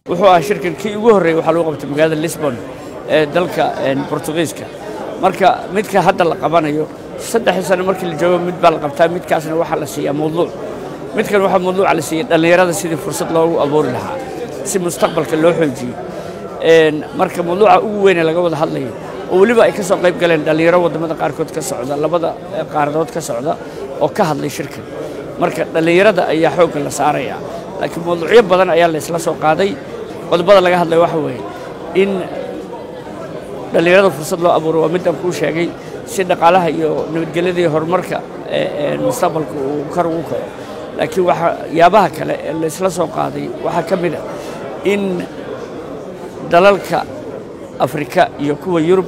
wuxuu ahaa shirkan kii ugu horreeyay waxaa lagu qabtay magaalada Lisbon ee dalka Portugiiska marka midka hadda la qabanayo 3 sano markii la joogo mid baa la qabtaa midkaasna waxa la siiyaa mowduuc midkan waxa mowduuc la siiyay dhalinyarada sidii fursad loogu abuuri lahaa si mustaqbalka loo xoojiyo marka mowduuca ugu weyn ee laga wada hadlayo oo waliba ay ka soo qayb galeen dhalinyaro wadamada qaarkood ka socda labada qaaradood ka socda oo ka hadlay shirkan marka dhalinyarada ayaa xoog la saaraya laakiin mowduucyo badan ayaa la isla soo qaaday qodobada laga hadlay waxa weeye in dhalinyarada fursad loo abuuro waa midaan kuu sheegay si dhaqaalaha iyo nabadgelyada iyo horumarka mustaqbalka uu kor ugu kaco laakiin waxa yaabaha kale ee la isla soo qaaday waxa ka mid ah in dalalka Afrika iyo kuwa Yurub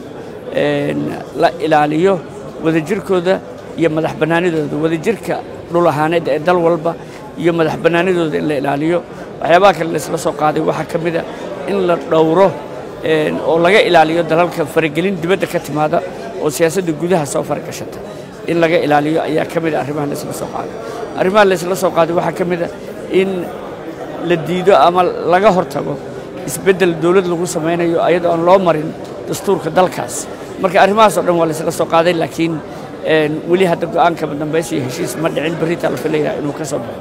la ilaaliyo wadajirkooda iyo madax banaanidooda wadajirka dhul ahaaneed ee dal walba iyo madax banaanidooda in la ilaaliyo waxyaabaha kale la isla soo qaaday waxa ka mid ah in la dhowro oo laga ilaaliyo dalalka faragelin dibadda ka timaada oo siyaasadda gudaha soo faragashata in laga ilaaliyo ayaa ka mid ah arrimaha la isla soo qaaday arrimaha la isla soo qaaday waxa ka mid ah in la diido ama laga hortago isbeddel dawlad lagu samaynayo ayadoo aan loo marin dastuurka dalkaas marka arrimahaas oo dhan waa la isla soo qaaday laakiin weli hadda go'aanka dambaysi heshiis ma dhicin berita la filayaa inuu ka soo baxo